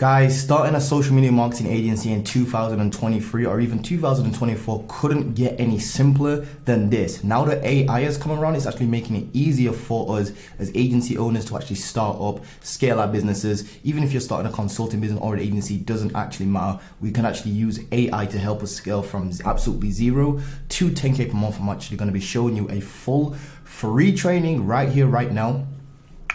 Guys, starting a social media marketing agency in 2023 or even 2024 couldn't get any simpler than this. Now that AI has come around, it's actually making it easier for us as agency owners to actually start up, scale our businesses. Even if you're starting a consulting business or an agency, it doesn't actually matter. We can actually use AI to help us scale from absolutely zero to 10K per month. I'm actually going to be showing you a full free training right here, right now,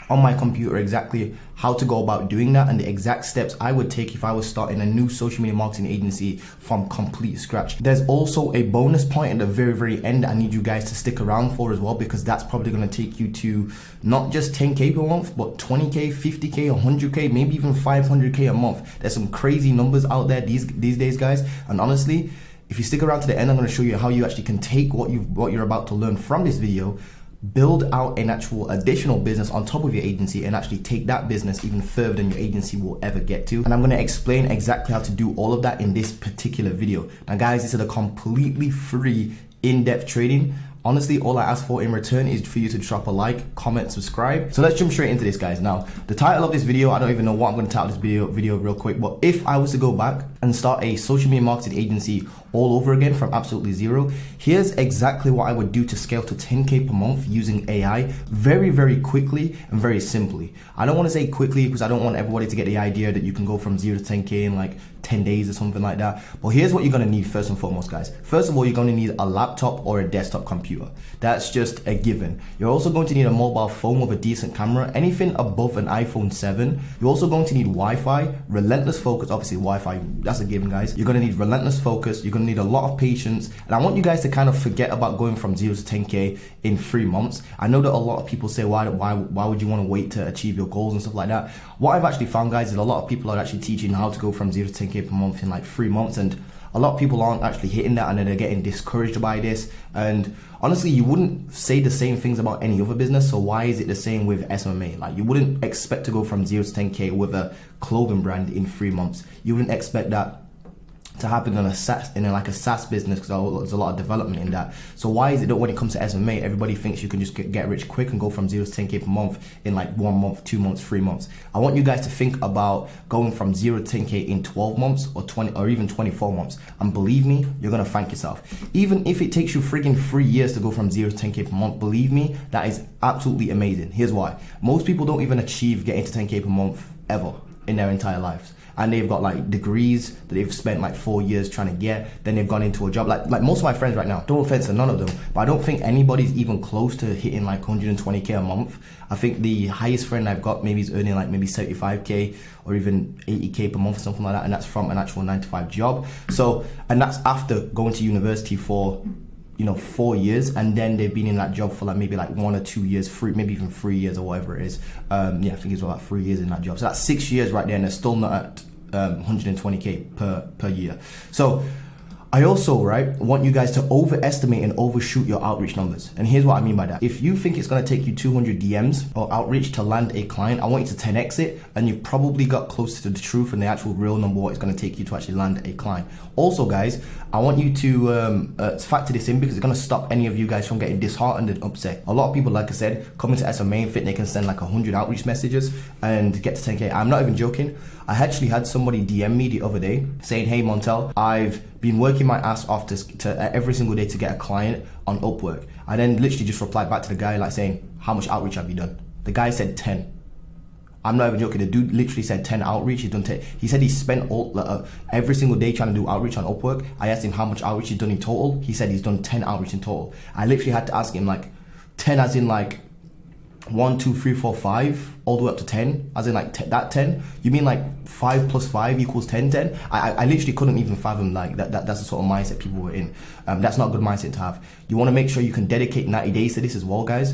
on my computer, exactly how to go about doing that and the exact steps I would take if I was starting a new social media marketing agency from complete scratch. There's also a bonus point at the very end I need you guys to stick around for as well, because that's probably going to take you to not just 10K per month, but 20K, 50K, 100K, maybe even 500K a month. There's some crazy numbers out there these days, guys. And honestly, if you stick around to the end, I'm going to show you how you actually can take what you're about to learn from this video, build out an actual additional business on top of your agency, and actually take that business even further than your agency will ever get to. And I'm going to explain exactly how to do all of that in this particular video. Now guys, this is a completely free in-depth training. Honestly, all I ask for in return is for you to drop a like, comment, subscribe. So let's jump straight into this, guys. Now, the title of this video, I don't even know what I'm going to title this video real quick, but if I was to go back and start a social media marketing agency all over again from absolutely zero, here's exactly what I would do to scale to 10K per month using AI very quickly and very simply. I don't want to say quickly because I don't want everybody to get the idea that you can go from 0 to 10K in like 10 days or something like that. But here's what you're going to need first and foremost, guys. First of all, you're going to need a laptop or a desktop computer. That's just a given. You're also going to need a mobile phone with a decent camera, anything above an iPhone 7. You're also going to need Wi-Fi, relentless focus. Obviously Wi-Fi, that's a given, guys. You're going to need relentless focus. You're going to need a lot of patience. And I want you guys to kind of forget about going from 0 to 10K in 3 months. I know that a lot of people say, why would you want to wait to achieve your goals and stuff like that? What I've actually found, guys, is a lot of people are actually teaching how to go from 0 to 10K per month in like 3 months, and a lot of people aren't actually hitting that, and then they're getting discouraged by this. And honestly, you wouldn't say the same things about any other business, so why is it the same with SMMA? Like, you wouldn't expect to go from 0 to 10K with a clothing brand in 3 months. You wouldn't expect that to happen in a SaaS business, because there's a lot of development in that. So why is it that when it comes to SMMA, everybody thinks you can just get rich quick and go from 0 to 10K per month in like 1 month, 2 months, 3 months? I want you guys to think about going from 0 to 10K in 12 months or 20 or even 24 months. And believe me, you're gonna thank yourself. Even if it takes you friggin' 3 years to go from 0 to 10K per month, believe me, that is absolutely amazing. Here's why. Most people don't even achieve getting to 10K per month ever in their entire lives. And they've got like degrees that they've spent like 4 years trying to get, then they've gone into a job. Like most of my friends right now, no offense to none of them, but I don't think anybody's even close to hitting like 120K a month. I think the highest friend I've got maybe is earning like maybe 75K or even 80K per month or something like that, and that's from an actual 9-to-5 job. So, and that's after going to university for 4 years, and then they've been in that job for like maybe like 1 or 2 years, maybe even 3 years or whatever it is. I think it's about 3 years in that job. So that's 6 years right there, and they're still not at 120K per year. So I also, want you guys to overestimate and overshoot your outreach numbers. And here's what I mean by that. If you think it's going to take you 200 DMs or outreach to land a client, I want you to 10x it, and you've probably got closer to the truth and the actual real number what it's going to take you to actually land a client. Also, guys, I want you to factor this in, because it's going to stop any of you guys from getting disheartened and upset. A lot of people, like I said, coming to SMMA and think they can send like 100 outreach messages and get to 10K. I'm not even joking. I actually had somebody DM me the other day saying, hey Montel, I've been working my ass off to every single day to get a client on Upwork. I then literally just replied back to the guy like saying, how much outreach have you done? The guy said 10. I'm not even joking. The dude literally said 10 outreach. He's done 10. He said he spent every single day trying to do outreach on Upwork. I asked him how much outreach he's done in total. He said he's done 10 outreach in total. I literally had to ask him like 10 as in like 1, 2, 3, 4, 5, all the way up to 10, as in like that 10. You mean like 5 plus 5 equals 10? I literally couldn't even fathom like that's the sort of mindset people were in. That's not a good mindset to have. You want to make sure you can dedicate 90 days to this as well, guys,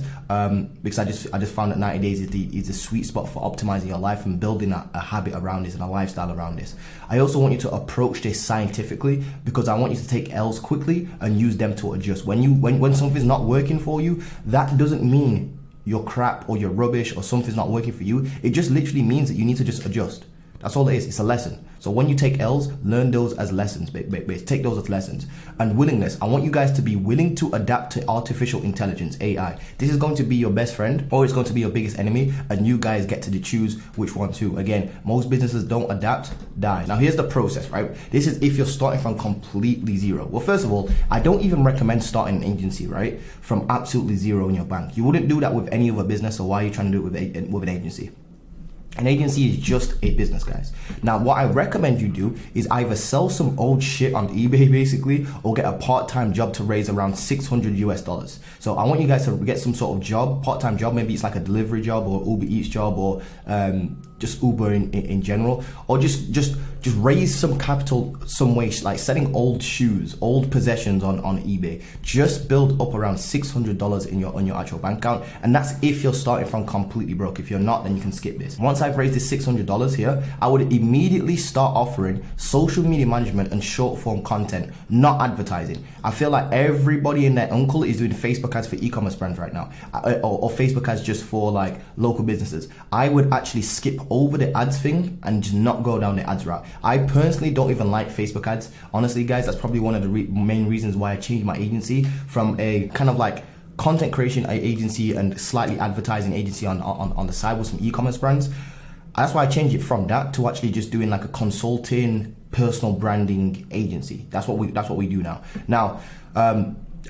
because I just found that 90 days is the sweet spot for optimizing your life and building a habit around this and a lifestyle around this. I also want you to approach this scientifically, because I want you to take L's quickly and use them to adjust. When something's not working for you, that doesn't mean you're crap or you're rubbish or something's not working for you. It just literally means that you need to just adjust. That's all it is. It's a lesson. So when you take L's, learn those as lessons. Take those as lessons. And willingness. I want you guys to be willing to adapt to artificial intelligence, AI. This is going to be your best friend, or it's going to be your biggest enemy, and you guys get to choose which one to. Again, most businesses don't adapt, die. Now here's the process, right? This is if you're starting from completely zero. Well, first of all, I don't even recommend starting an agency, right, from absolutely zero in your bank. You wouldn't do that with any other business, so why are you trying to do it with an agency? An agency is just a business, guys. Now, what I recommend you do is either sell some old shit on eBay, basically, or get a part-time job to raise around $600 US. So I want you guys to get some sort of job, part-time job. Maybe it's like a delivery job or Uber Eats job, or just Uber in general, or just raise some capital some way, like selling old shoes, old possessions on eBay. Just build up around $600 on your actual bank account, and that's if you're starting from completely broke. If you're not, then you can skip this. Once I've raised this $600 here, I would immediately start offering social media management and short form content, not advertising. I feel like everybody and their uncle is doing Facebook ads for e-commerce brands right now, or Facebook ads just for like local businesses. I would actually skip over the ads thing and just not go down the ads route. I personally don't even like Facebook ads. Honestly, guys, that's probably one of the main reasons why I changed my agency from a kind of like content creation agency and slightly advertising agency on the side with some e-commerce brands. That's why I changed it from that to actually just doing like a consulting personal branding agency. That's what we do now. Now,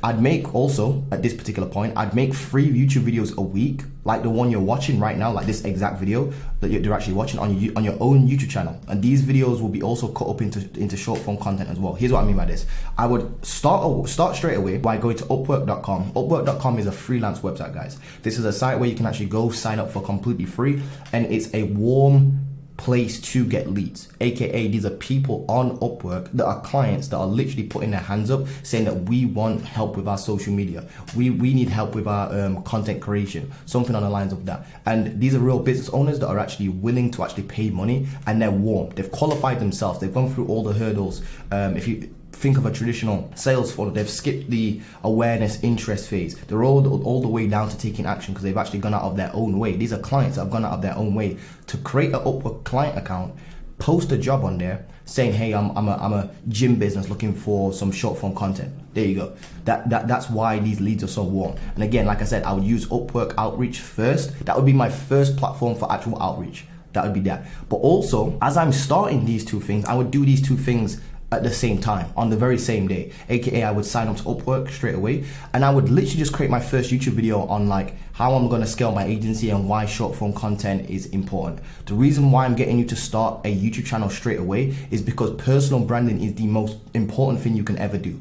I'd make also, at this particular point, I'd make free YouTube videos a week, like the one you're watching right now, like this exact video that you're actually watching on your own YouTube channel. And these videos will be also cut up into short form content as well. Here's what I mean by this. I would start straight away by going to Upwork.com. Upwork.com is a freelance website, guys. This is a site where you can actually go sign up for completely free, and it's a warm place to get leads, aka these are people on Upwork that are clients that are literally putting their hands up saying that we want help with our social media, we need help with our content creation, something on the lines of that. And these are real business owners that are actually willing to actually pay money, and they're warm, they've qualified themselves, they've gone through all the hurdles. If you think of a traditional sales funnel, they've skipped the awareness interest phase. They're all the way down to taking action because they've actually gone out of their own way. These are clients that have gone out of their own way to create an Upwork client account, post a job on there saying, hey, I'm a gym business looking for some short form content. There you go. That's why these leads are so warm. And again, like I said, I would use Upwork Outreach first. That would be my first platform for actual outreach. That would be that. But also, as I'm starting these two things, I would do these two things at the same time, on the very same day, aka I would sign up to Upwork straight away, and I would literally just create my first YouTube video on like how I'm going to scale my agency and why short form content is important. The reason why I'm getting you to start a YouTube channel straight away is because personal branding is the most important thing you can ever do.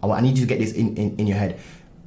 I need you to get this in your head.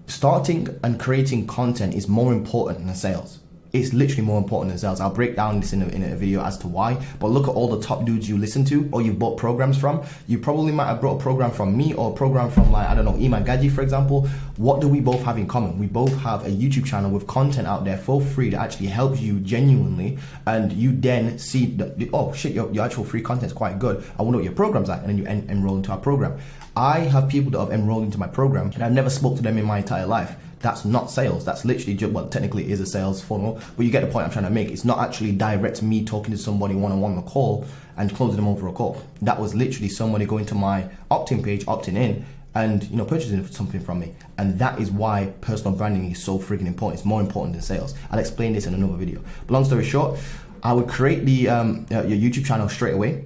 Starting and creating content is more important than sales. It's literally more important than sales. I'll break down this in a video as to why, but look at all the top dudes you listen to or you've bought programs from. You probably might have bought a program from me or a program from, like, I don't know, Iman Gaji, for example. What do we both have in common? We both have a YouTube channel with content out there for free that actually helps you genuinely, and you then see that, oh shit, your actual free content is quite good. I wonder what your program's like, and then you enroll into our program. I have people that have enrolled into my program and I've never spoke to them in my entire life. That's not sales. That's literally just, well, technically it is a sales funnel, but you get the point I'm trying to make. It's not actually direct me talking to somebody one-on-one on a call and closing them over a call. That was literally somebody going to my opt-in page, opting in, and, you know, purchasing something from me. And that is why personal branding is so freaking important. It's more important than sales. I'll explain this in another video. But long story short, I would create the your YouTube channel straight away.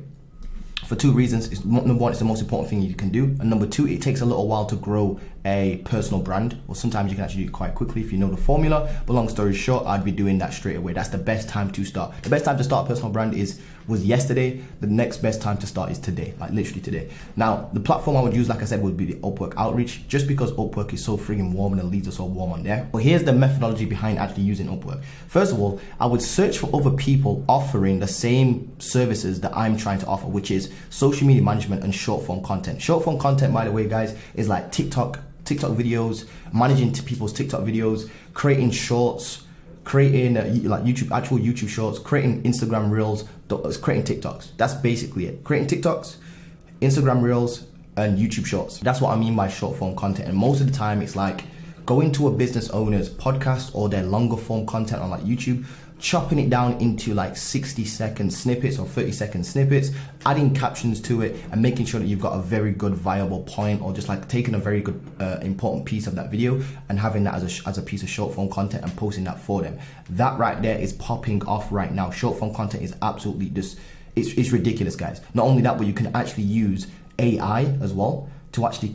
For two reasons. Number one, it's the most important thing you can do, and number two, it takes a little while to grow a personal brand. Well, sometimes you can actually do it quite quickly if you know the formula, but long story short, I'd be doing that straight away. That's the best time to start. The best time to start a personal brand was yesterday. The next best time to start is today, like literally today. Now, the platform I would use, like I said, would be the Upwork Outreach, just because Upwork is so freaking warm and the leads are so warm on there. But here's the methodology behind actually using Upwork. First of all, I would search for other people offering the same services that I'm trying to offer, which is social media management and short form content. Short form content, by the way, guys, is like TikTok videos, managing people's TikTok videos, creating shorts, creating like actual YouTube shorts, creating Instagram reels, creating TikToks. That's basically it. Creating TikToks, Instagram reels, and YouTube shorts. That's what I mean by short form content. And most of the time, it's like going to a business owner's podcast or their longer form content on like YouTube, chopping it down into like 60-second snippets or 30-second snippets, adding captions to it, and making sure that you've got a very good viable point, or just like taking a very good important piece of that video and having that as a piece of short form content and posting that for them. That right there is popping off right now. Short form content is absolutely just, it's ridiculous, guys. Not only that, but you can actually use AI as well to actually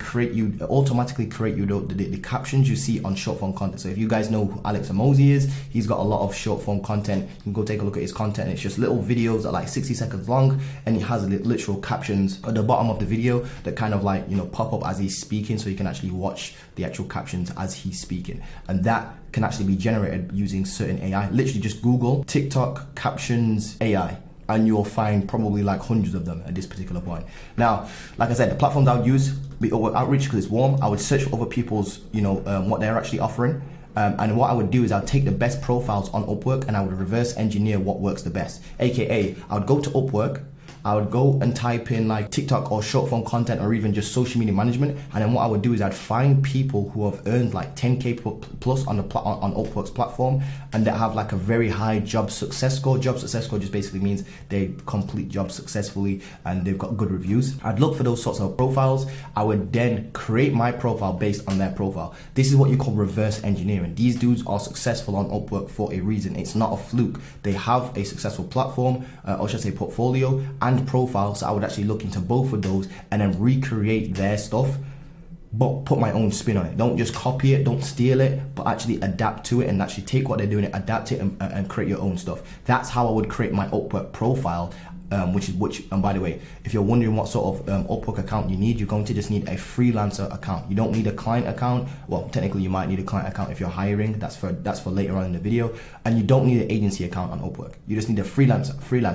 automatically create you the captions you see on short form content. So if you guys know who Alex Hormozi is, he's got a lot of short form content. You can go take a look at his content. It's just little videos that are like 60 seconds long, and he has literal captions at the bottom of the video that kind of like, you know, pop up as he's speaking, so you can actually watch the actual captions as he's speaking. And that can actually be generated using certain AI. Literally just Google TikTok captions AI, and you'll find probably like hundreds of them at this particular point. Now, like I said, the platforms I would use, Outreach because it's warm. I would search for other people's, you know, what they're actually offering. And what I would do is I'd take the best profiles on Upwork and I would reverse engineer what works the best. AKA, I would go to Upwork, I would go and type in like TikTok or short form content or even just social media management. And then what I would do is I'd find people who have earned like 10K plus on Upwork's platform, and that have like a very high job success score. Job success score just basically means they complete jobs successfully and they've got good reviews. I'd look for those sorts of profiles. I would then create my profile based on their profile. This is what you call reverse engineering. These dudes are successful on Upwork for a reason. It's not a fluke. They have a successful platform, or should I say portfolio, and profile. So I would actually look into both of those and then recreate their stuff, but put my own spin on it. Don't just copy it, don't steal it, but actually adapt to it and actually take what they're doing, adapt it, and create your own stuff. That's how I would create my Upwork profile. And by the way, if you're wondering what sort of Upwork account you need, you're going to just need a freelancer account. You don't need a client account. Well, technically you might need a client account if you're hiring. That's for later on in the video. And you don't need an agency account on Upwork. You just need a freelance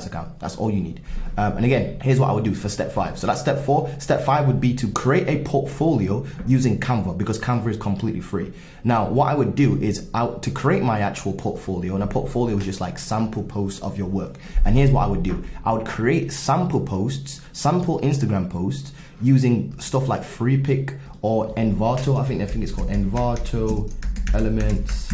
account. That's all you need. And again, here's what I would do for step 5. So that's step 4. Step 5 would be to create a portfolio using Canva, because Canva is completely free. Now, what I would do is to create my actual portfolio, and a portfolio is just like sample posts of your work. And here's what I would do. I would create sample posts, sample Instagram posts using stuff like FreePic or Envato. I think it's called Envato Elements.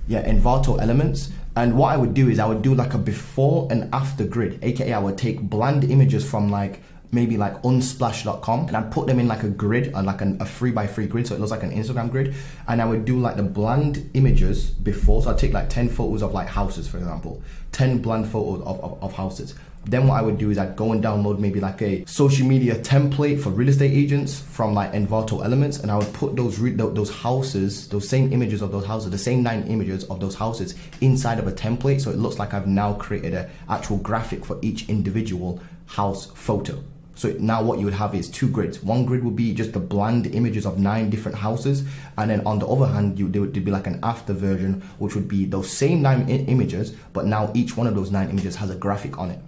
Yeah, Envato Elements. And what I would do is I would do like a before and after grid, aka I would take bland images from like maybe like unsplash.com, and I'd put them in like a grid, like a 3x3 grid, so it looks like an Instagram grid. And I would do like the bland images before, so I'd take like 10 photos of like houses, for example, 10 bland photos of houses. Then what I would do is I'd go and download maybe like a social media template for real estate agents from like Envato Elements, and I would put those houses, those same images of those houses, the same 9 images of those houses inside of a template, so it looks like I've now created an actual graphic for each individual house photo. So now what you would have is 2 grids. One grid would be just the bland images of 9 different houses, and then on the other hand, there would be like an after version, which would be those same 9 images, but now each one of those 9 images has a graphic on it.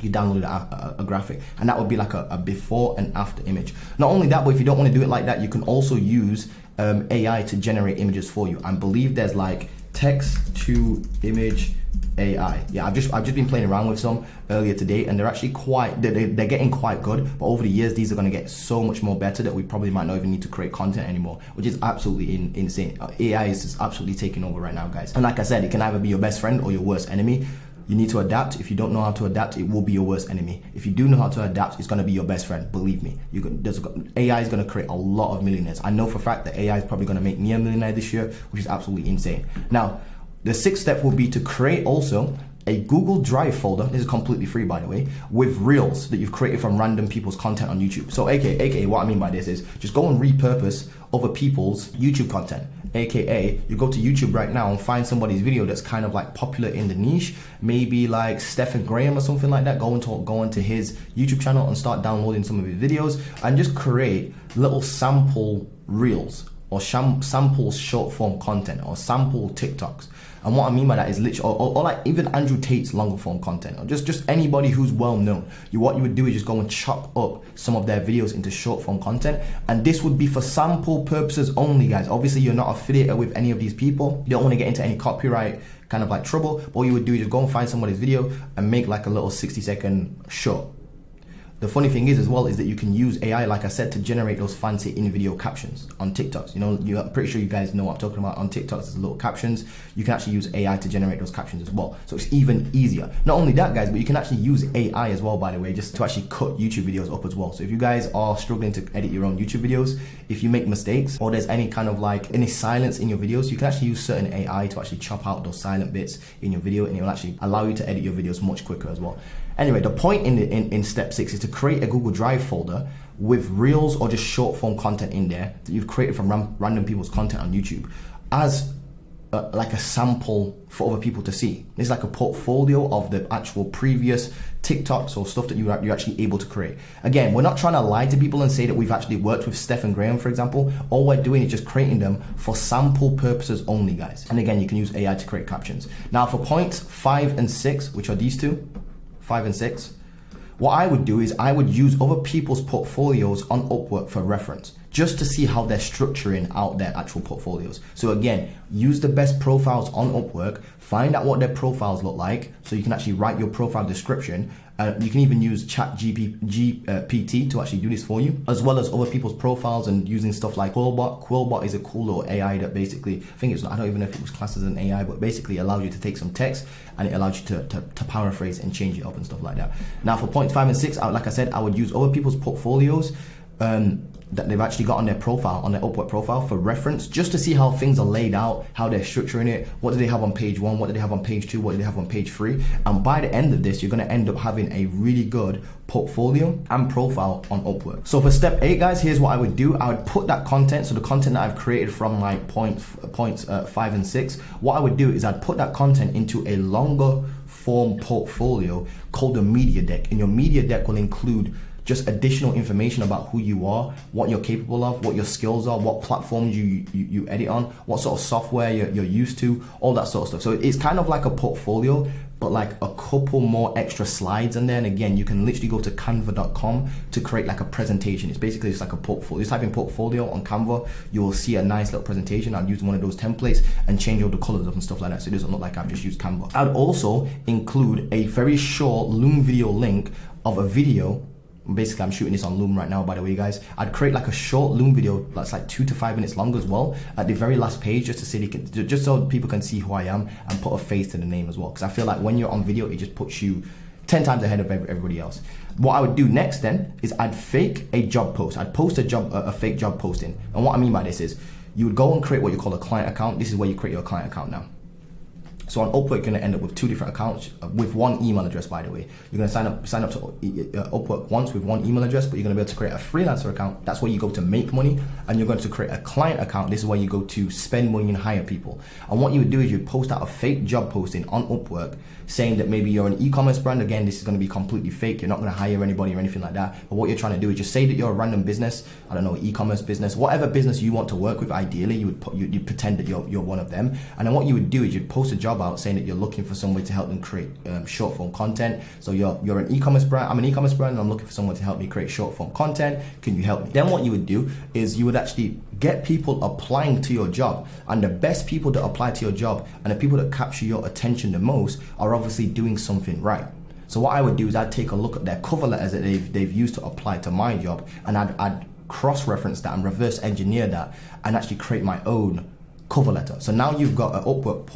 You download a graphic, and that would be like a before and after image. Not only that, but if you don't want to do it like that, you can also use AI to generate images for you. I believe there's like text to image AI. Yeah, I've just been playing around with some earlier today, and they're actually they're getting quite good. But over the years, these are going to get so much more better that we probably might not even need to create content anymore, which is absolutely insane. AI is just absolutely taking over right now, guys. And like I said, it can either be your best friend or your worst enemy. You need to adapt. If you don't know how to adapt, it will be your worst enemy. If you do know how to adapt, it's going to be your best friend. Believe me. AI is going to create a lot of millionaires. I know for a fact that AI is probably going to make me a millionaire this year, which is absolutely insane. Now, the 6th step will be to create also a Google Drive folder. This is completely free, by the way, with reels that you've created from random people's content on YouTube. So aka what I mean by this is just go and repurpose other people's YouTube content. AKA, you go to YouTube right now and find somebody's video that's kind of like popular in the niche, maybe like Stephen Graham or something like that. Go into his YouTube channel and start downloading some of his videos and just create little sample reels or sample short form content or sample TikToks. And what I mean by that is literally, or like even Andrew Tate's longer form content, or just anybody who's well known. What you would do is just go and chop up some of their videos into short form content. And this would be for sample purposes only, guys. Obviously, you're not affiliated with any of these people. You don't want to get into any copyright kind of like trouble. But all you would do is just go and find somebody's video and make like a little 60-second short. The funny thing is as well is that you can use AI, like I said, to generate those fancy in-video captions on TikToks. You know, I'm pretty sure you guys know what I'm talking about. On TikToks, there's little captions. You can actually use AI to generate those captions as well. So it's even easier. Not only that, guys, but you can actually use AI as well, by the way, just to actually cut YouTube videos up as well. So if you guys are struggling to edit your own YouTube videos, if you make mistakes or there's any kind of like any silence in your videos, you can actually use certain AI to actually chop out those silent bits in your video, and it will actually allow you to edit your videos much quicker as well. Anyway, the point in step 6 is to create a Google Drive folder with reels or just short form content in there that you've created from random people's content on YouTube as like a sample for other people to see. It's like a portfolio of the actual previous TikToks or stuff that you're actually able to create. Again, we're not trying to lie to people and say that we've actually worked with Steph and Graham, for example. All we're doing is just creating them for sample purposes only, guys. And again, you can use AI to create captions. Now for points 5 and 6, which are these two, 5 and 6, what I would do is I would use other people's portfolios on Upwork for reference, just to see how they're structuring out their actual portfolios. So again, use the best profiles on Upwork, find out what their profiles look like, so you can actually write your profile description. You can even use ChatGPT to actually do this for you, as well as other people's profiles and using stuff like Quillbot. Quillbot is a cool little AI that basically, I don't even know if it was classed as an AI, but basically allows you to take some text and it allows you to paraphrase and change it up and stuff like that. Now for points 5 and 6, like I said, I would use other people's portfolios that they've actually got on their profile, on their Upwork profile for reference, just to see how things are laid out, how they're structuring it, what do they have on page 1, what do they have on page 2, what do they have on page 3. And by the end of this, you're gonna end up having a really good portfolio and profile on Upwork. So for step 8, guys, here's what I would do. I would put that content, so the content that I've created from my points 5 and 6, what I would do is I'd put that content into a longer form portfolio called a media deck. And your media deck will include just additional information about who you are, what you're capable of, what your skills are, what platforms you edit on, what sort of software you're used to, all that sort of stuff. So it's kind of like a portfolio, but like a couple more extra slides in there. And again, you can literally go to canva.com to create like a presentation. It's basically just like a portfolio. Just type in portfolio on Canva, you will see a nice little presentation. I'll use one of those templates and change all the colors up and stuff like that, so it doesn't look like I've just used Canva. I'd also include a very short Loom video link of a video. Basically, I'm shooting this on Loom right now, by the way, guys. I'd create like a short Loom video that's like 2 to 5 minutes long as well at the very last page, just to see just so people can see who I am and put a face to the name as well. Because I feel like when you're on video, it just puts you 10 times ahead of everybody else. What I would do next then is I'd fake a job post. I'd post a fake job posting. And what I mean by this is you would go and create what you call a client account. This is where you create your client account now. So on Upwork, you're going to end up with 2 different accounts with 1 email address, by the way. You're going to sign up to Upwork once with 1 email address, but you're going to be able to create a freelancer account. That's where you go to make money. And you're going to create a client account. This is where you go to spend money and hire people. And what you would do is you'd post out a fake job posting on Upwork saying that maybe you're an e-commerce brand. Again, this is going to be completely fake. You're not going to hire anybody or anything like that. But what you're trying to do is just say that you're a random business. I don't know, e-commerce business, whatever business you want to work with. Ideally, you'd pretend that you're one of them. And then what you would do is you'd post a job out saying that you're looking for somebody to help them create short form content. So you're an e-commerce brand. I'm an e-commerce brand and I'm looking for someone to help me create short form content. Can you help me? Then what you would do is you would actually get people applying to your job, and the best people that apply to your job and the people that capture your attention the most are obviously doing something right. So what I would do is I'd take a look at their cover letters that they've used to apply to my job, and I'd cross-reference that and reverse engineer that and actually create my own cover letter. So now you've got an Upwork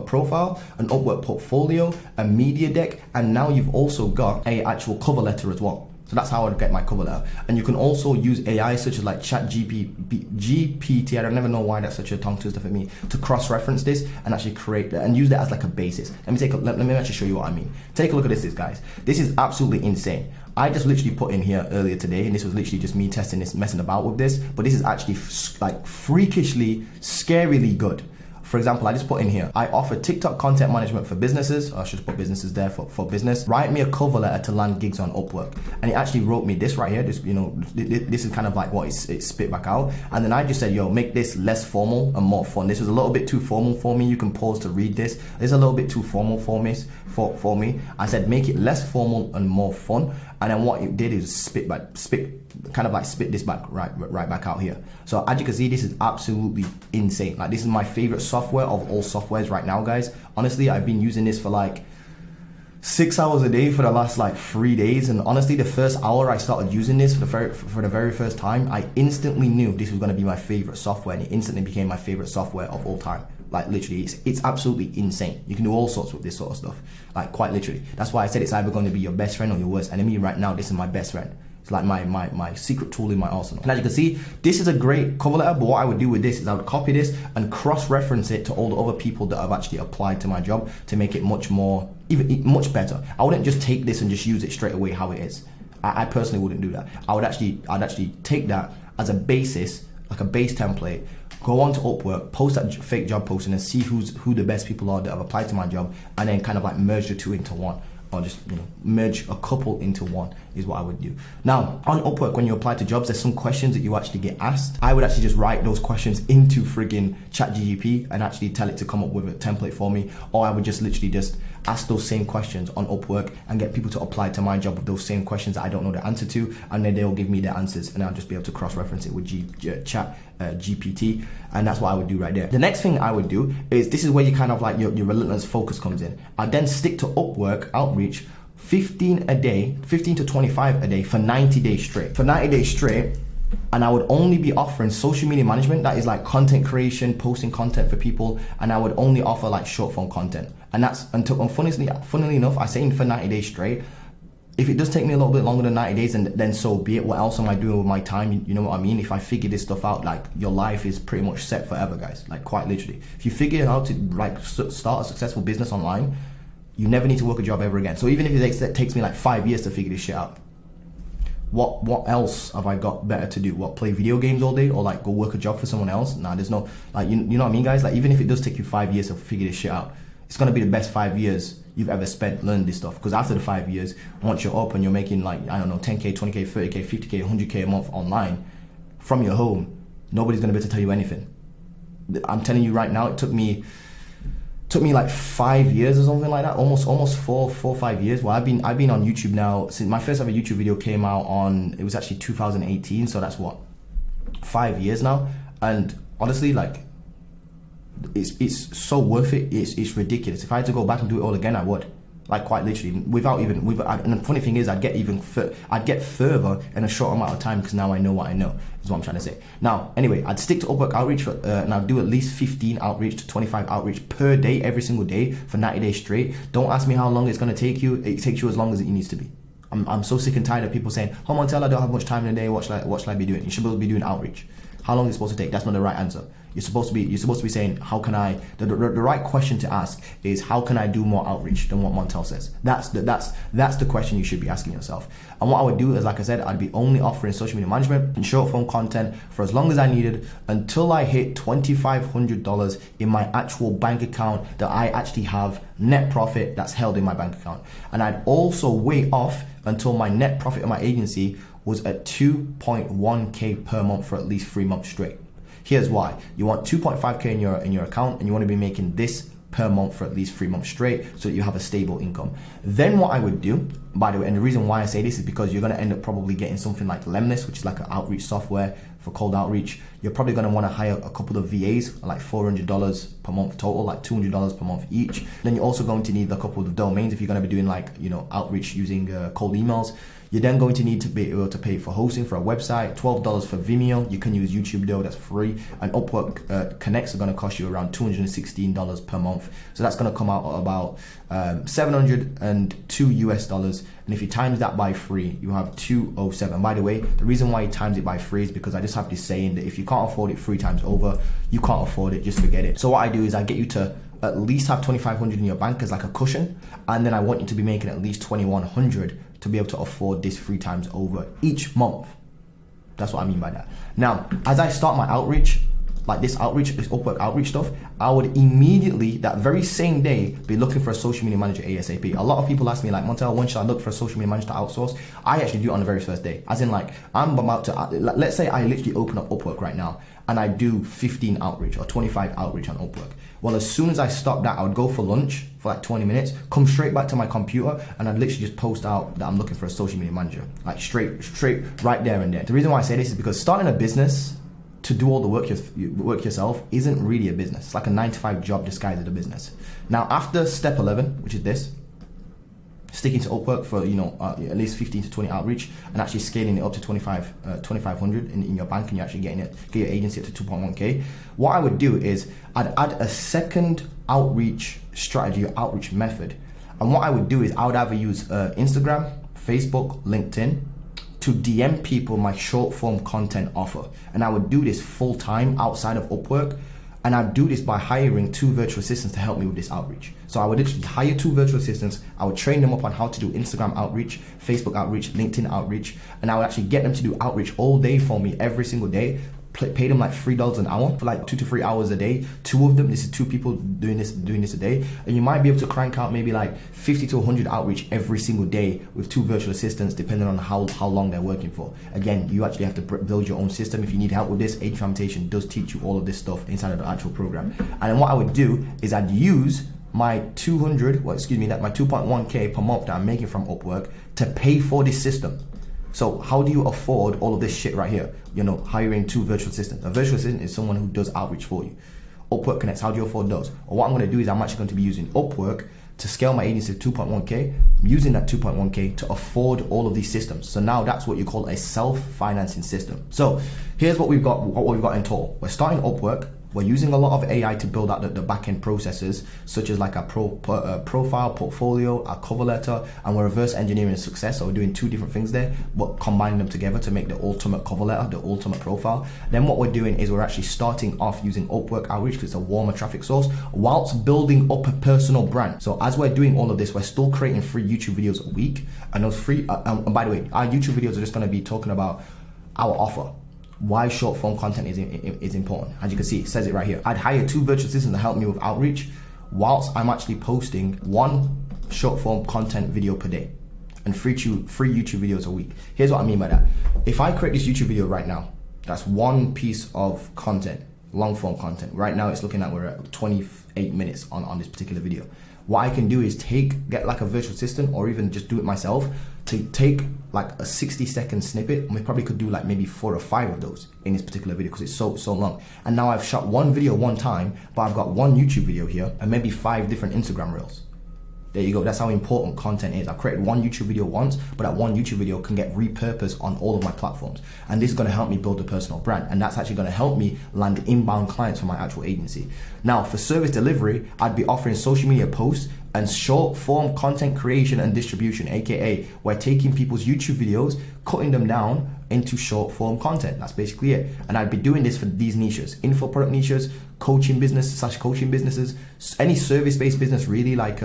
profile, an Upwork portfolio, a media deck, and now you've also got a actual cover letter as well. So that's how I'd get my cover letter. And you can also use AI such as like ChatGPT, I don't never know why that's such a tongue twister for me, to cross-reference this and actually create that and use that as like a basis. Let me actually show you what I mean. Take a look at this, guys. This is absolutely insane. I just literally put in here earlier today, and this was literally just me testing this, messing about with this, but this is actually like freakishly, scarily good. For example, I just put in here, I offer TikTok content management for businesses. I should put businesses there for business. Write me a cover letter to land gigs on Upwork. And it actually wrote me this right here. This, this is kind of like what it spit back out. And then I just said, yo, make this less formal and more fun. This was a little bit too formal for me. You can pause to read this. This is a little bit too formal for me. I said, make it less formal and more fun. And then what it did is spit this back right back out here. So as you can see, this is absolutely insane. Like, this is my favorite software of all softwares right now, guys. Honestly, I've been using this for like 6 hours a day for the last like 3 days, and honestly the first hour I started using this for the very first time, I instantly knew this was going to be my favorite software, and it instantly became my favorite software of all time. Like literally, it's absolutely insane. You can do all sorts with this sort of stuff, like quite literally. That's why I said it's either going to be your best friend or your worst enemy. Right now, this is my best friend. It's like my secret tool in my arsenal. And as you can see, this is a great cover letter, but what I would do with this is I would copy this and cross-reference it to all the other people that have actually applied to my job to make it much much better. I wouldn't just take this and just use it straight away how it is. I personally wouldn't do that. I'd actually take that as a basis, like a base template, go on to Upwork, post that fake job posting and see who the best people are that have applied to my job, and then kind of like merge the two into one. Or just merge a couple into one is what I would do. Now on Upwork, when you apply to jobs, there's some questions that you actually get asked. I would actually just write those questions into friggin' ChatGPT and actually tell it to come up with a template for me, or I would just literally just ask those same questions on Upwork and get people to apply to my job with those same questions that I don't know the answer to, and then they'll give me their answers and I'll just be able to cross-reference it with GPT, and that's what I would do right there. The next thing I would do is, this is where you kind of like your relentless focus comes in. I then stick to Upwork outreach 15 to 25 a day for 90 days straight. For 90 days straight, and I would only be offering social media management, that is like content creation, posting content for people, and I would only offer like short form content. And that's until, funnily enough, I say for 90 days straight. If it does take me a little bit longer than 90 days, and then so be it. What else am I doing with my time? You know what I mean? If I figure this stuff out, like your life is pretty much set forever, guys. Like quite literally. If you figure out how to like start a successful business online, you never need to work a job ever again. So even if it takes me like 5 years to figure this shit out, what else have I got better to do? What, play video games all day, or like go work a job for someone else? Nah, there's no, like, you know what I mean, guys? Like even if it does take you 5 years to figure this shit out, it's gonna be the best 5 years you've ever spent learning this stuff. Because after the 5 years, once you're up and you're making like, I don't know, 10K, 20K, 30K, 50K, 100K a month online from your home, nobody's gonna be able to tell you anything. I'm telling you right now, it took me like 5 years or something like that, almost four or 5 years. Well, I've been on YouTube now since my first ever YouTube video came out it was actually 2018, so that's what, 5 years now. And honestly, like it's so worth it. It's ridiculous. If I had to go back and do it all again, I would. Like quite literally, and the funny thing is, I'd get further in a short amount of time, because now I know what I know, is what I'm trying to say. Now, anyway, I'd stick to Upwork outreach and I'd do at least 15 outreach to 25 outreach per day, every single day for 90 days straight. Don't ask me how long it's going to take you. It takes you as long as it needs to be. I'm so sick and tired of people saying, oh, Montel, I don't have much time in a day. What should I be doing? You should be doing outreach. How long is it supposed to take? That's not the right answer. You're supposed to be saying, how can I, the right question to ask is, how can I do more outreach than what Montel says? That's the question you should be asking yourself. And what I would do is, like I said, I'd be only offering social media management and short form content for as long as I needed, until I hit $2,500 in my actual bank account, that I actually have net profit that's held in my bank account. And I'd also wait off until my net profit in my agency was at 2.1K per month for at least 3 months straight. Here's why. You want 2.5K in your account, and you want to be making this per month for at least 3 months straight, so that you have a stable income. Then what I would do, by the way, and the reason why I say this is because you're going to end up probably getting something like Lemnis, which is like an outreach software for cold outreach. You're probably going to want to hire a couple of VAs, like $400 per month total, like $200 per month each. Then you're also going to need a couple of domains if you're going to be doing like, outreach using cold emails. You're then going to need to be able to pay for hosting for a website, $12 for Vimeo. You can use YouTube though, that's free. And Upwork Connects are going to cost you around $216 per month. So that's going to come out at about $702 US. And if you times that by 3, you have 207. By the way, the reason why he times it by 3 is because I just have this saying that if you can't afford it 3 times over, you can't afford it, just forget it. So what I do is I get you to at least have 2,500 in your bank as like a cushion, and then I want you to be making at least 2,100 to be able to afford this 3 times over each month. That's what I mean by that. Now, as I start my outreach, like this Upwork outreach stuff, I would immediately, that very same day, be looking for a social media manager ASAP. A lot of people ask me like, Montel, when should I look for a social media manager to outsource? I actually do it on the very first day. As in like, I'm about to, let's say I literally open up Upwork right now, and I do 15 outreach or 25 outreach on Upwork. Well, as soon as I stop that, I would go for lunch for like 20 minutes, come straight back to my computer, and I'd literally just post out that I'm looking for a social media manager, like straight right there and there. The reason why I say this is because starting a business to do all the work yourself isn't really a business. It's like a 9-to-5 job disguised as a business. Now, after step 11, which is this, sticking to Upwork for at least 15 to 20 outreach, and actually scaling it up to 2,500 in your bank, and you're actually get your agency up to 2.1k. What I would do is I'd add a second outreach strategy or outreach method, and what I would do is I would either use Instagram, Facebook, LinkedIn to DM people my short form content offer, and I would do this full time outside of Upwork. And I'd do this by hiring 2 virtual assistants to help me with this outreach. So I would literally hire 2 virtual assistants. I would train them up on how to do Instagram outreach, Facebook outreach, LinkedIn outreach, and I would actually get them to do outreach all day for me every single day. Pay them like $3 an hour for like 2 to 3 hours a day. 2 of them, this is 2 people doing this a day, and you might be able to crank out maybe like 50 to 100 outreach every single day with 2 virtual assistants, depending on how long they're working for. Again, you actually have to build your own system. If you need help with this, Agent Transformation does teach you all of this stuff inside of the actual program. And then what I would do is I'd use my 2.1k per month that I'm making from Upwork to pay for this system. So how do you afford all of this shit right here? Hiring 2 virtual assistants. A virtual assistant is someone who does outreach for you. Upwork Connects, how do you afford those? Well, what I'm going to do is I'm actually going to be using Upwork to scale my agency to 2.1k. I'm using that 2.1k to afford all of these systems. So now that's what you call a self-financing system. So here's what we've got in total. We're starting Upwork. We're using a lot of AI to build out the back-end processes, such as like our profile, portfolio, our cover letter, and we're reverse engineering success. So we're doing 2 different things there, but combining them together to make the ultimate cover letter, the ultimate profile. Then what we're doing is we're actually starting off using Upwork outreach because it's a warmer traffic source, whilst building up a personal brand. So as we're doing all of this, we're still creating free YouTube videos a week, and those free, and by the way, our YouTube videos are just going to be talking about our offer. Why short form content is important. As you can see, it says it right here. I'd hire 2 virtual assistants to help me with outreach, whilst I'm actually posting 1 short form content video per day and free YouTube videos a week. Here's what I mean by that. If I create this YouTube video right now, that's 1 piece of content, long form content. Right now it's looking like we're at 28 minutes on this particular video. What I can do is get like a virtual assistant, or even just do it myself, to take like a 60-second snippet, and we probably could do like maybe 4 or 5 of those in this particular video because it's so long. And now I've shot 1 video 1 time, but I've got 1 YouTube video here and maybe 5 different Instagram reels. There you go. That's how important content is. I've created 1 YouTube video once, but that 1 YouTube video can get repurposed on all of my platforms. And this is going to help me build a personal brand. And that's actually going to help me land inbound clients for my actual agency. Now, for service delivery, I'd be offering social media posts and short form content creation and distribution, aka we're taking people's YouTube videos, cutting them down into short form content. That's basically it. And I'd be doing this for these niches: info product niches, coaching businesses, any service-based business, really, like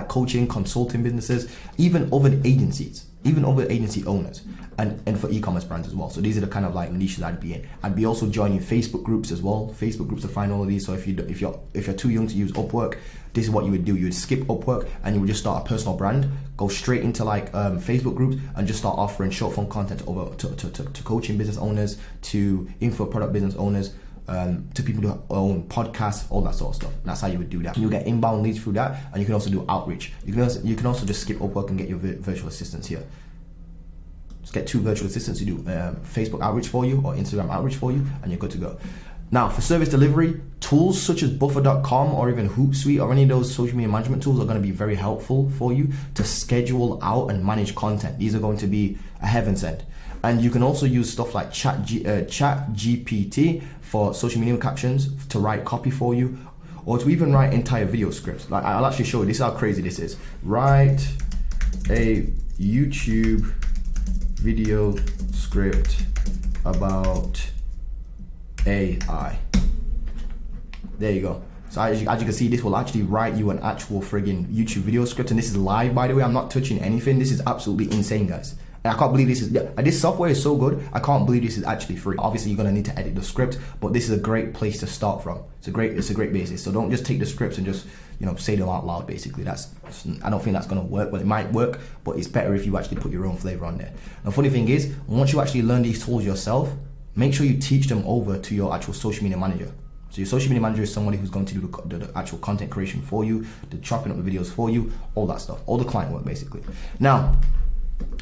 coaching, consulting businesses, even other agencies, even other agency owners, and for e-commerce brands as well. So these are the kind of like niches I'd be in. I'd be also joining Facebook groups as well. Facebook groups to find all of these. So if you're too young to use Upwork, this is what you would do. You would skip Upwork and you would just start a personal brand, go straight into like Facebook groups, and just start offering short form content over to coaching business owners, to info product business owners, to people who own podcasts, all that sort of stuff. And that's how you would do that. You get inbound leads through that, and you can also do outreach. You can also just skip Upwork and get your virtual assistants here. Just get 2 virtual assistants to do Facebook outreach for you or Instagram outreach for you, and you're good to go. Now, for service delivery, tools such as buffer.com or even Hootsuite or any of those social media management tools are going to be very helpful for you to schedule out and manage content. These are going to be a heaven sent. And you can also use stuff like ChatGPT for social media captions to write copy for you, or to even write entire video scripts. Like, I'll actually show you. This is how crazy this is. Write a YouTube video script about AI. There you go. So as you can see, this will actually write you an actual friggin' YouTube video script, and this is live, by the way. I'm not touching anything. This is absolutely insane, guys. And I can't believe this software is so good. I can't believe this is actually free. Obviously, you're gonna need to edit the script, but this is a great place to start from. It's a great basis. So don't just take the scripts and just say them out loud. Basically, I don't think that's gonna work. Well, it might work, but it's better if you actually put your own flavor on there. The funny thing is, once you actually learn these tools yourself, make sure you teach them over to your actual social media manager. So your social media manager is somebody who's going to do the actual content creation for you, the chopping up the videos for you, all that stuff, all the client work basically. Now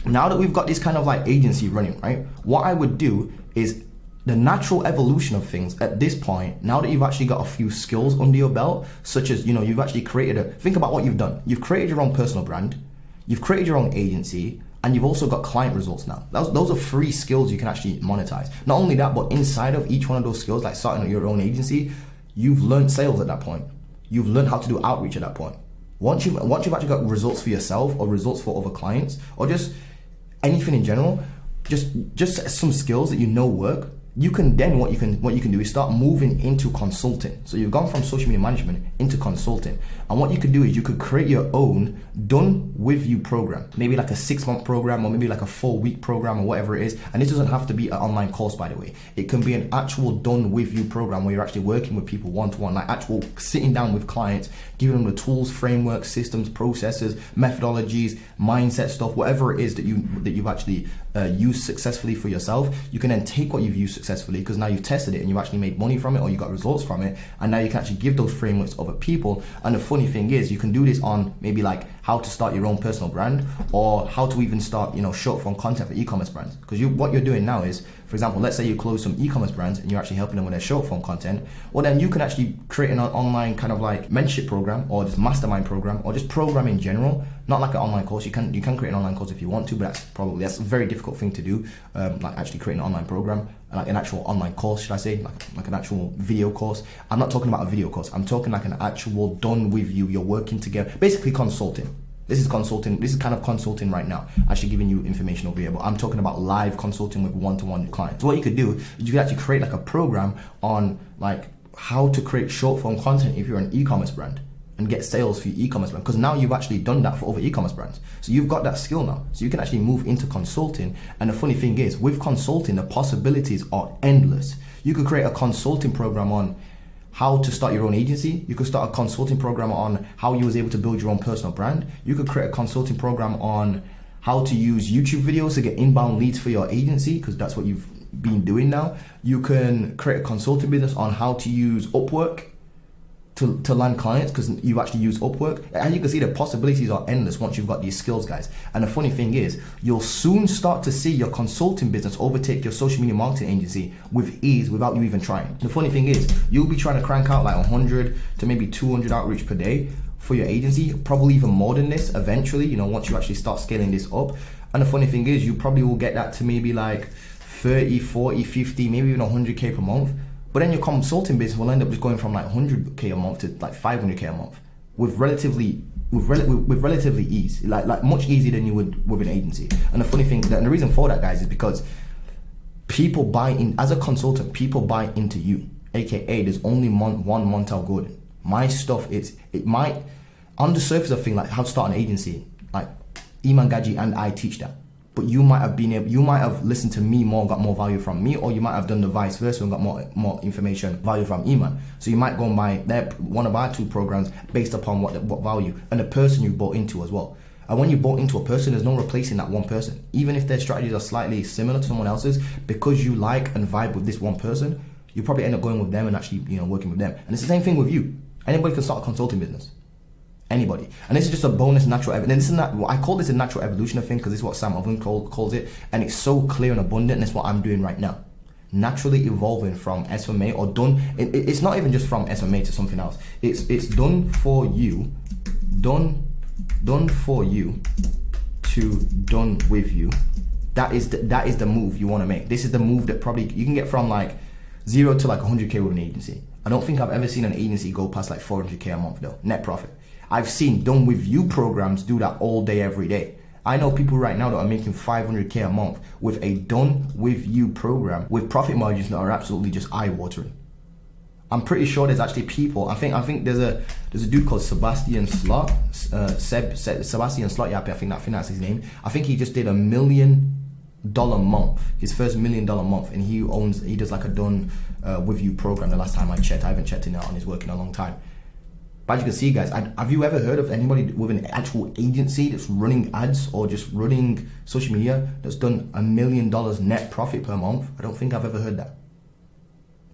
that we've got this kind of like agency running, right? What I would do is the natural evolution of things at this point, now that you've actually got a few skills under your belt, such as, you've actually think about what you've done. You've created your own personal brand. you've created your own agency, and you've also got client results now. Those are free skills you can actually monetize. Not only that, but inside of each one of those skills, like starting your own agency, you've learned sales at that point. You've learned how to do outreach at that point. Once you've actually got results for yourself or results for other clients or just anything in general, just some skills that you know work, you can then what you can do is start moving into consulting. So you've gone from social media management into consulting, and what you could do is you could create your own done with you program, maybe like a 6-month program or maybe like a 4-week program or whatever it is. And this doesn't have to be an online course, by the way. It can be an actual done with you program where you're actually working with people one-to-one, like actual sitting down with clients, giving them the tools, frameworks, systems, processes, methodologies, mindset stuff, whatever it is that you've actually used successfully for yourself. You can then take what you've used successfully, because now you've tested it and you've actually made money from it, or you got results from it, and now you can actually give those frameworks to other people. And the funny thing is, you can do this on maybe like how to start your own personal brand, or how to even start, short form content for e-commerce brands. Because what you're doing now is, for example, let's say you close some e-commerce brands and you're actually helping them with their short form content. Well, then you can actually create an online kind of like mentorship program, or just mastermind program, or just program in general. Not like an online course. You can create an online course if you want to, but that's a very difficult thing to do. Like actually creating an online program, like an actual online course, should I say, like an actual video course. I'm not talking about a video course. I'm talking like an actual done with you. You're working together, basically consulting. This is consulting. This is kind of consulting right now, actually giving you information over here. But I'm talking about live consulting with one-to-one clients. So what you could do is you could actually create like a program on like how to create short form content if you're an e-commerce brand, and get sales for your e-commerce brand, because now you've actually done that for other e-commerce brands. So you've got that skill now. So you can actually move into consulting. And the funny thing is, with consulting, the possibilities are endless. You could create a consulting program on how to start your own agency. You could start a consulting program on how you was able to build your own personal brand. You could create a consulting program on how to use YouTube videos to get inbound leads for your agency, because that's what you've been doing now. You can create a consulting business on how to use Upwork to land clients, because you actually use Upwork. As you can see, the possibilities are endless once you've got these skills, guys. And the funny thing is, you'll soon start to see your consulting business overtake your social media marketing agency with ease without you even trying. The funny thing is, you'll be trying to crank out like 100 to maybe 200 outreach per day for your agency, probably even more than this eventually, once you actually start scaling this up. And the funny thing is, you probably will get that to maybe like 30, 40, 50, maybe even 100K per month. But then your consulting business will end up just going from like 100K a month to like 500K a month with relatively ease, like much easier than you would with an agency. And the funny thing, and the reason for that, guys, is because people buy in. As a consultant, people buy into you. AKA, there's only one Montel Gordon. My stuff it might, on the surface of thing, like how to start an agency, like Iman Gaji and I teach that. But you might have listened to me more, got more value from me, or you might have done the vice versa and got more information, value from Iman. So you might go and buy one of our 2 programs based upon what value and the person you bought into as well. And when you bought into a person, there's no replacing that one person. Even if their strategies are slightly similar to someone else's, because you like and vibe with this one person, you probably end up going with them and actually working with them. And it's the same thing with you. Anybody can start a consulting business. Anybody. And this is just a bonus natural evidence. I call this a natural evolution of things, because this is what Sam Oven calls it, and it's so clear and abundant, and it's what I'm doing right now. Naturally evolving from SMMA, or done. It's not even just from SMMA to something else. It's done for you, done for you to done with you. That is the move you want to make. This is the move that probably you can get from like 0 to like 100K with an agency. I don't think I've ever seen an agency go past like 400K a month though, net profit. I've seen done with you programs do that all day, every day. I know people right now that are making 500K a month with a done with you program with profit margins that are absolutely just eye-watering. I'm pretty sure there's actually people. I think there's a dude called Sebastian Slot, Sebastian Slot. Yeah, I think that's his name. I think he just did $1 million month, his first $1 million month, and he does like a done with you program. The last time I checked, I haven't checked in on his work in a long time. But as you can see, guys, have you ever heard of anybody with an actual agency that's running ads or just running social media that's done $1 million net profit per month? I don't think I've ever heard that.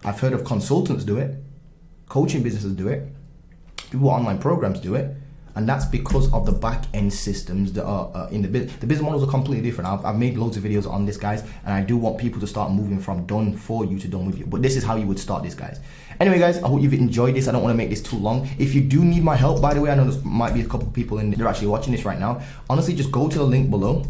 I've heard of consultants do it, coaching businesses do it, people with online programs do it. And that's because of the back end systems that are in the business. The business models are completely different. I've made loads of videos on this, guys, and I do want people to start moving from done for you to done with you. But this is how you would start this, guys. Anyway, guys, I hope you've enjoyed this. I don't want to make this too long. If you do need my help, by the way, I know there might be a couple of people in there actually watching this right now. Honestly, just go to the link below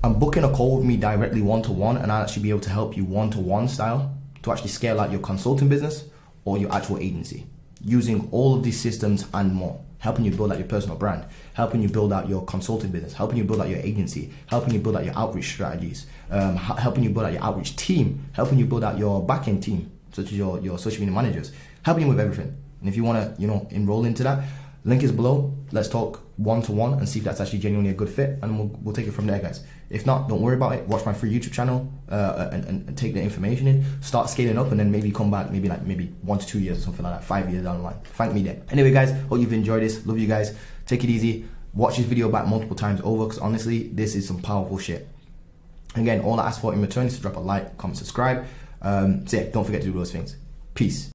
and book in a call with me directly one-to-one, and I'll actually be able to help you one-to-one style to actually scale out your consulting business or your actual agency using all of these systems and more. Helping you build out your personal brand, helping you build out your consulting business, helping you build out your agency, helping you build out your outreach strategies, helping you build out your outreach team, helping you build out your back-end team, such as your social media managers, helping you with everything. And if you want to, enroll into that, link is below. Let's talk one-to-one and see if that's actually genuinely a good fit, and we'll take it from there, guys. If not, don't worry about it. Watch my free YouTube channel and take the information in. Start scaling up, and then maybe come back maybe 1 to 2 years or something like that, 5 years down the line. Thank me then. Anyway, guys, hope you've enjoyed this. Love you guys. Take it easy. Watch this video back multiple times over, because honestly, this is some powerful shit. Again, all I ask for in return is to drop a like, comment, subscribe. So yeah, don't forget to do those things. Peace.